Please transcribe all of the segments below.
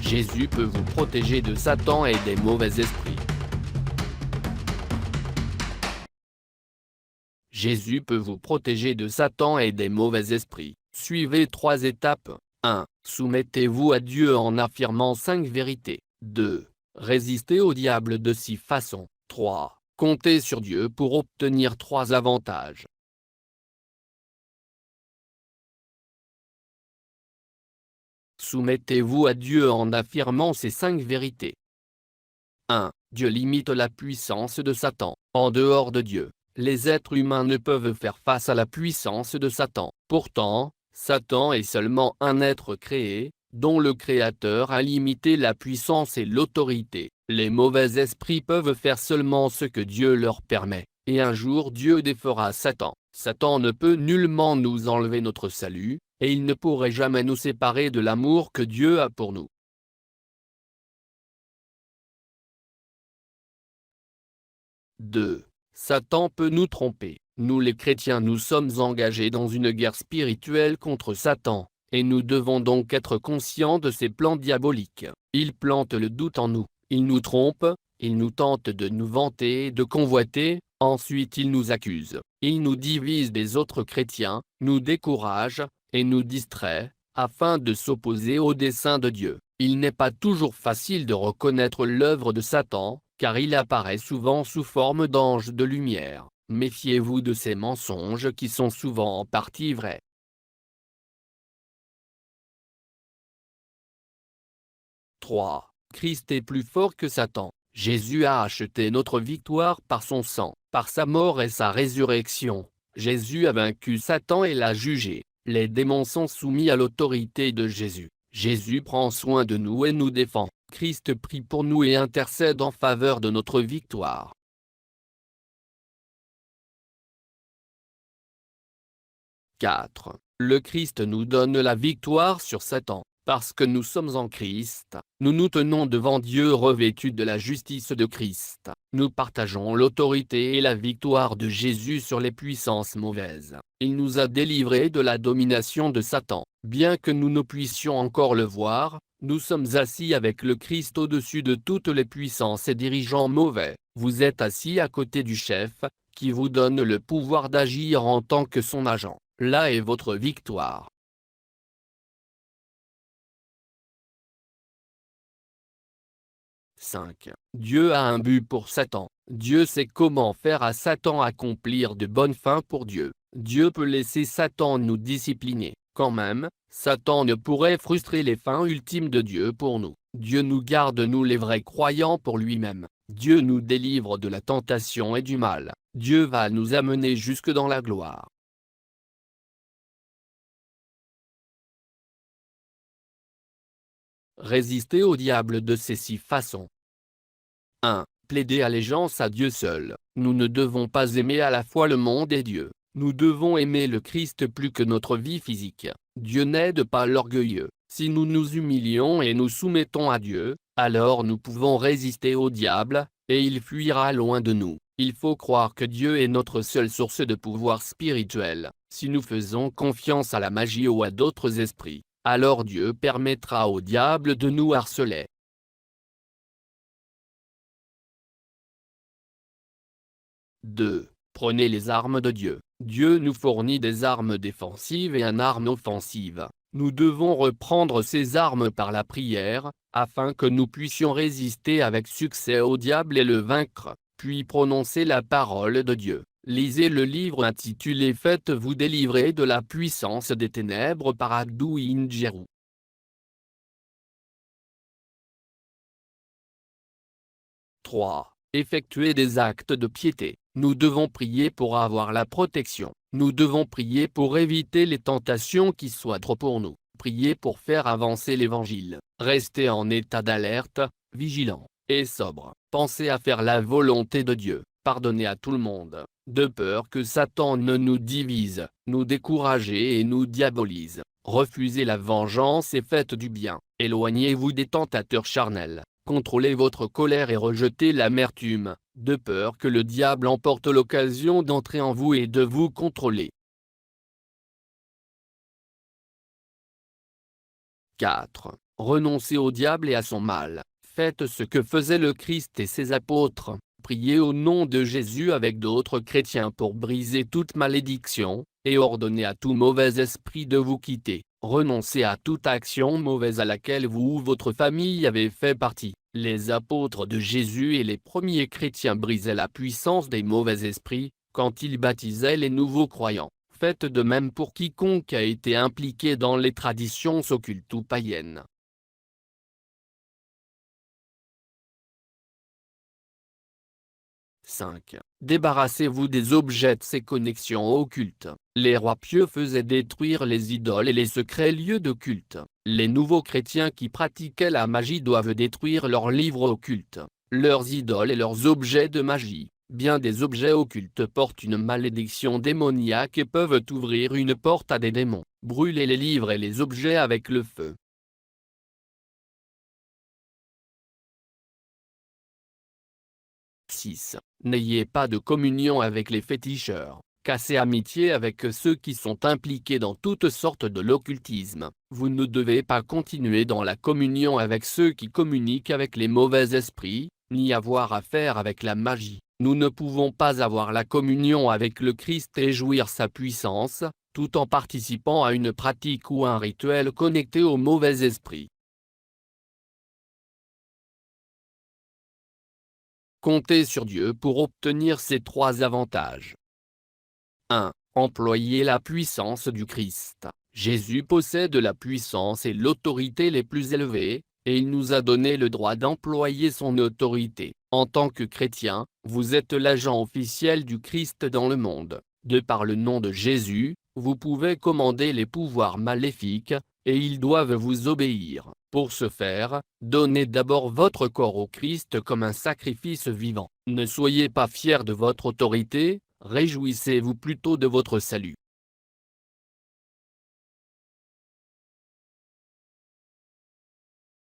Jésus peut vous protéger de Satan et des mauvais esprits. Jésus peut vous protéger de Satan et des mauvais esprits. Suivez 3 étapes. 1. Soumettez-vous à Dieu en affirmant 5 vérités. 2. Résistez au diable de 6 façons. 3. Comptez sur Dieu pour obtenir 3 avantages. Soumettez-vous à Dieu en affirmant ces 5 vérités. 1. Dieu limite la puissance de Satan. En dehors de Dieu, les êtres humains ne peuvent faire face à la puissance de Satan. Pourtant, Satan est seulement un être créé, dont le Créateur a limité la puissance et l'autorité. Les mauvais esprits peuvent faire seulement ce que Dieu leur permet, et un jour Dieu défera Satan. Satan ne peut nullement nous enlever notre salut, et il ne pourrait jamais nous séparer de l'amour que Dieu a pour nous. 2. Satan peut nous tromper. Nous les chrétiens nous sommes engagés dans une guerre spirituelle contre Satan, et nous devons donc être conscients de ses plans diaboliques. Il plante le doute en nous, il nous trompe, il nous tente de nous vanter et de convoiter, ensuite il nous accuse, il nous divise des autres chrétiens, nous décourage, et nous distrait, afin de s'opposer au dessein de Dieu. Il n'est pas toujours facile de reconnaître l'œuvre de Satan, car il apparaît souvent sous forme d'ange de lumière. Méfiez-vous de ces mensonges qui sont souvent en partie vrais. 3. Christ est plus fort que Satan. Jésus a acheté notre victoire par son sang, par sa mort et sa résurrection. Jésus a vaincu Satan et l'a jugé. Les démons sont soumis à l'autorité de Jésus. Jésus prend soin de nous et nous défend. Christ prie pour nous et intercède en faveur de notre victoire. 4. Le Christ nous donne la victoire sur Satan. Parce que nous sommes en Christ, nous nous tenons devant Dieu revêtus de la justice de Christ. Nous partageons l'autorité et la victoire de Jésus sur les puissances mauvaises. Il nous a délivrés de la domination de Satan. Bien que nous ne puissions encore le voir, nous sommes assis avec le Christ au-dessus de toutes les puissances et dirigeants mauvais. Vous êtes assis à côté du chef, qui vous donne le pouvoir d'agir en tant que son agent. Là est votre victoire. 5. Dieu a un but pour Satan. Dieu sait comment faire à Satan accomplir de bonnes fins pour Dieu. Dieu peut laisser Satan nous discipliner. Quand même, Satan ne pourrait frustrer les fins ultimes de Dieu pour nous. Dieu nous garde, nous les vrais croyants, pour lui-même. Dieu nous délivre de la tentation et du mal. Dieu va nous amener jusque dans la gloire. Résister au diable de ces 6 façons. 1. Plaider allégeance à Dieu seul. Nous ne devons pas aimer à la fois le monde et Dieu. Nous devons aimer le Christ plus que notre vie physique. Dieu n'aide pas l'orgueilleux. Si nous nous humilions et nous soumettons à Dieu, alors nous pouvons résister au diable, et il fuira loin de nous. Il faut croire que Dieu est notre seule source de pouvoir spirituel. Si nous faisons confiance à la magie ou à d'autres esprits, alors Dieu permettra au diable de nous harceler. 2. Prenez les armes de Dieu. Dieu nous fournit des armes défensives et une arme offensive. Nous devons reprendre ces armes par la prière, afin que nous puissions résister avec succès au diable et le vaincre, puis prononcer la parole de Dieu. Lisez le livre intitulé « Faites-vous délivrer de la puissance des ténèbres » par Abdou Injerou. 3. Effectuer des actes de piété. Nous devons prier pour avoir la protection. Nous devons prier pour éviter les tentations qui soient trop pour nous. Prier pour faire avancer l'évangile. Rester en état d'alerte, vigilant et sobre. Pensez à faire la volonté de Dieu. Pardonnez à tout le monde, de peur que Satan ne nous divise, nous décourager et nous diabolise. Refusez la vengeance et faites du bien. Éloignez-vous des tentateurs charnels. Contrôlez votre colère et rejetez l'amertume, de peur que le diable emporte l'occasion d'entrer en vous et de vous contrôler. 4. Renoncez au diable et à son mal. Faites ce que faisait le Christ et ses apôtres. Priez au nom de Jésus avec d'autres chrétiens pour briser toute malédiction, et ordonnez à tout mauvais esprit de vous quitter. Renoncez à toute action mauvaise à laquelle vous ou votre famille avez fait partie. Les apôtres de Jésus et les premiers chrétiens brisaient la puissance des mauvais esprits, quand ils baptisaient les nouveaux croyants. Faites de même pour quiconque a été impliqué dans les traditions occultes ou païennes. 5. Débarrassez-vous des objets de ces connexions occultes. Les rois pieux faisaient détruire les idoles et les secrets lieux de culte. Les nouveaux chrétiens qui pratiquaient la magie doivent détruire leurs livres occultes, leurs idoles et leurs objets de magie. Bien des objets occultes portent une malédiction démoniaque et peuvent ouvrir une porte à des démons. Brûlez les livres et les objets avec le feu. 6. N'ayez pas de communion avec les féticheurs. Cassez amitié avec ceux qui sont impliqués dans toutes sortes de l'occultisme. Vous ne devez pas continuer dans la communion avec ceux qui communiquent avec les mauvais esprits, ni avoir affaire avec la magie. Nous ne pouvons pas avoir la communion avec le Christ et jouir sa puissance, tout en participant à une pratique ou un rituel connecté aux mauvais esprits. Comptez sur Dieu pour obtenir ces 3 avantages. 1. Employez la puissance du Christ. Jésus possède la puissance et l'autorité les plus élevées, et il nous a donné le droit d'employer son autorité. En tant que chrétien, vous êtes l'agent officiel du Christ dans le monde. De par le nom de Jésus, vous pouvez commander les pouvoirs maléfiques, et ils doivent vous obéir. Pour ce faire, donnez d'abord votre corps au Christ comme un sacrifice vivant. Ne soyez pas fiers de votre autorité, réjouissez-vous plutôt de votre salut.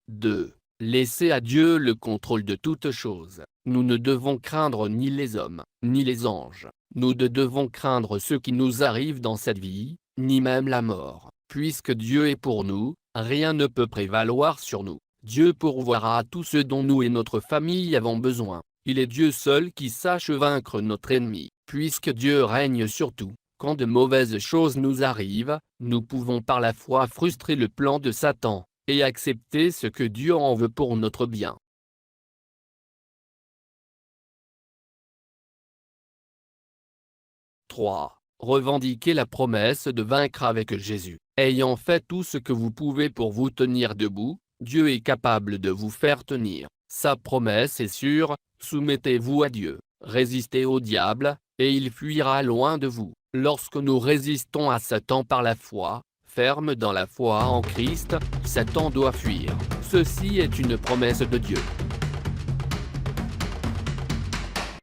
2. Laissez à Dieu le contrôle de toutes choses. Nous ne devons craindre ni les hommes, ni les anges. Nous ne devons craindre ce qui nous arrive dans cette vie, ni même la mort. Puisque Dieu est pour nous, rien ne peut prévaloir sur nous. Dieu pourvoira à tout ce dont nous et notre famille avons besoin. Il est Dieu seul qui sache vaincre notre ennemi. Puisque Dieu règne sur tout, quand de mauvaises choses nous arrivent, nous pouvons par la foi frustrer le plan de Satan, et accepter ce que Dieu en veut pour notre bien. 3. Revendiquez la promesse de vaincre avec Jésus. Ayant fait tout ce que vous pouvez pour vous tenir debout, Dieu est capable de vous faire tenir. Sa promesse est sûre, soumettez-vous à Dieu, résistez au diable, et il fuira loin de vous. Lorsque nous résistons à Satan par la foi, ferme dans la foi en Christ, Satan doit fuir. Ceci est une promesse de Dieu.